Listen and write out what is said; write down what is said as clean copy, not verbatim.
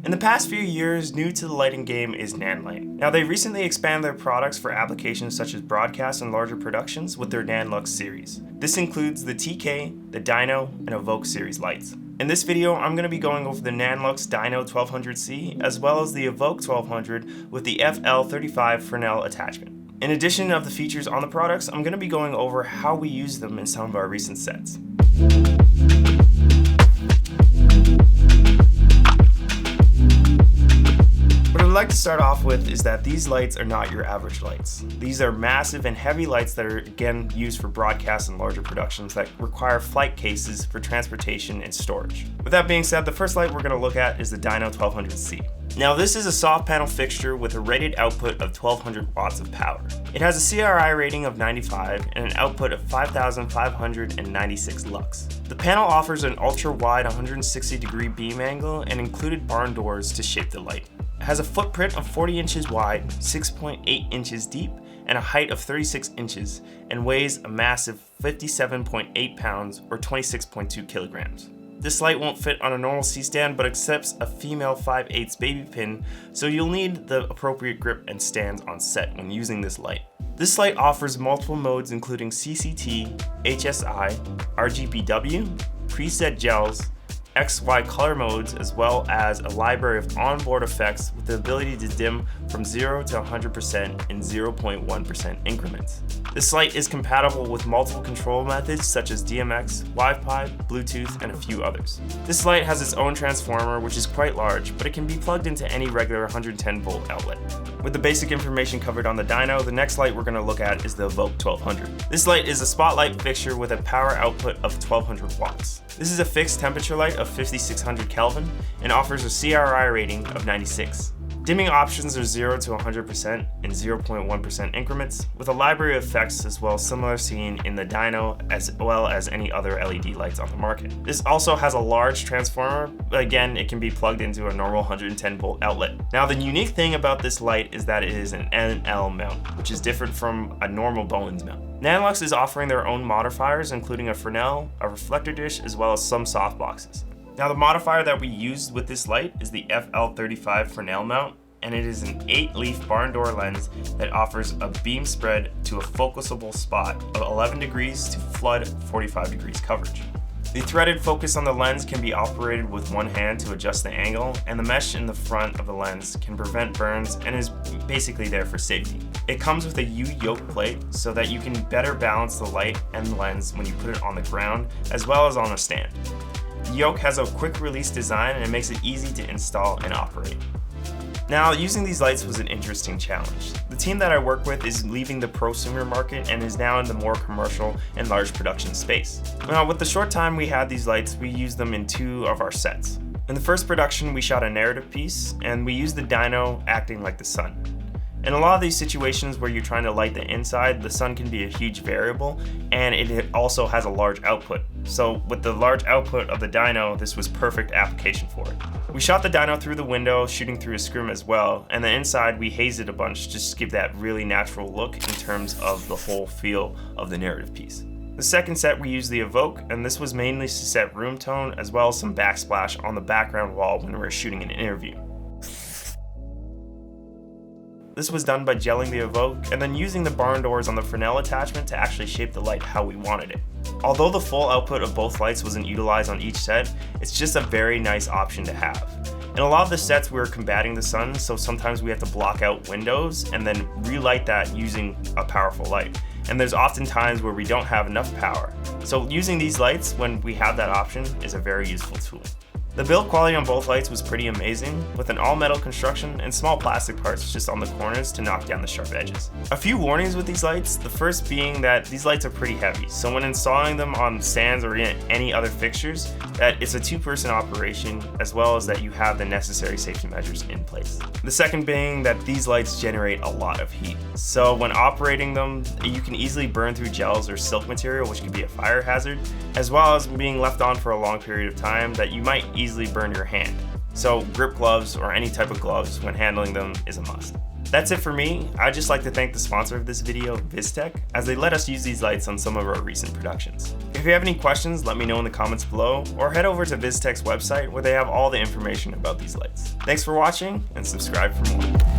In the past few years, new to the lighting game is NANLUX. Now they recently expanded their products for applications such as broadcast and larger productions with their NANLUX series. This includes the TK, the DYNO, and Evoke series lights. In this video, I'm going to be going over the NANLUX DYNO 1200C as well as the Evoke 1200 with the FL35 Fresnel attachment. In addition of the features on the products, I'm going to be going over how we use them in some of our recent sets. What I'd like to start off with is that these lights are not your average lights. These are massive and heavy lights that are again used for broadcast and larger productions that require flight cases for transportation and storage. With that being said, the first light we're going to look at is the DYNO 1200C. Now this is a soft panel fixture with a rated output of 1200 watts of power. It has a CRI rating of 95 and an output of 5596 lux. The panel offers an ultra-wide 160-degree beam angle and included barn doors to shape the light. It has a footprint of 40 inches wide, 6.8 inches deep, and a height of 36 inches, and weighs a massive 57.8 pounds or 26.2 kilograms. This light won't fit on a normal C-stand but accepts a female 5/8 baby pin, so you'll need the appropriate grip and stands on set when using this light. This light offers multiple modes including CCT, HSI, RGBW, preset gels, XY color modes, as well as a library of onboard effects with the ability to dim from 0 to 100% in 0.1% increments. This light is compatible with multiple control methods such as DMX, Wi-Fi, Bluetooth, and a few others. This light has its own transformer, which is quite large, but it can be plugged into any regular 110 volt outlet. With the basic information covered on the DYNO, the next light we're going to look at is the Evoke 1200. This light is a spotlight fixture with a power output of 1200 watts. This is a fixed temperature light of 5600 Kelvin and offers a CRI rating of 96. Dimming options are 0 to 100% in 0.1% increments, with a library of effects as well similar seen in the DYNO as well as any other LED lights on the market. This also has a large transformer, but again it can be plugged into a normal 110 volt outlet. Now the unique thing about this light is that it is an NL mount, which is different from a normal Bowens mount. NANLUX is offering their own modifiers including a Fresnel, a reflector dish, as well as some softboxes. Now the modifier that we used with this light is the FL35 Fresnel mount, and it is an 8-leaf barn door lens that offers a beam spread to a focusable spot of 11 degrees to flood 45 degrees coverage. The threaded focus on the lens can be operated with one hand to adjust the angle, and the mesh in the front of the lens can prevent burns and is basically there for safety. It comes with a U-yoke plate so that you can better balance the light and the lens when you put it on the ground as well as on a stand. The yoke has a quick release design and it makes it easy to install and operate. Now, using these lights was an interesting challenge. The team that I work with is leaving the prosumer market and is now in the more commercial and large production space. Now, with the short time we had these lights, we used them in 2 of our sets. In the first production, we shot a narrative piece and we used the DYNO acting like the sun. In a lot of these situations where you're trying to light the inside, the sun can be a huge variable and it also has a large output. So with the large output of the DYNO, this was perfect application for it. We shot the DYNO through the window, shooting through a scrim as well, and the inside we hazed it a bunch just to give that really natural look in terms of the whole feel of the narrative piece. The second set we used the Evoke, and this was mainly to set room tone as well as some backsplash on the background wall when we were shooting an interview. This was done by gelling the Evoke and then using the barn doors on the Fresnel attachment to actually shape the light how we wanted it. Although the full output of both lights wasn't utilized on each set, it's just a very nice option to have. In a lot of the sets we were combating the sun, so sometimes we have to block out windows and then relight that using a powerful light. And there's often times where we don't have enough power. So using these lights when we have that option is a very useful tool. The build quality on both lights was pretty amazing, with an all-metal construction and small plastic parts just on the corners to knock down the sharp edges. A few warnings with these lights, the first being that these lights are pretty heavy, so when installing them on stands or in any other fixtures, that it's a 2-person operation, as well as that you have the necessary safety measures in place. The second being that these lights generate a lot of heat, so when operating them, you can easily burn through gels or silk material, which can be a fire hazard, as well as being left on for a long period of time that you might easily burn your hand. So grip gloves or any type of gloves when handling them is a must. That's it for me. I'd just like to thank the sponsor of this video, VizTech, as they let us use these lights on some of our recent productions. If you have any questions, let me know in the comments below, or head over to VizTech's website where they have all the information about these lights. Thanks for watching, and subscribe for more.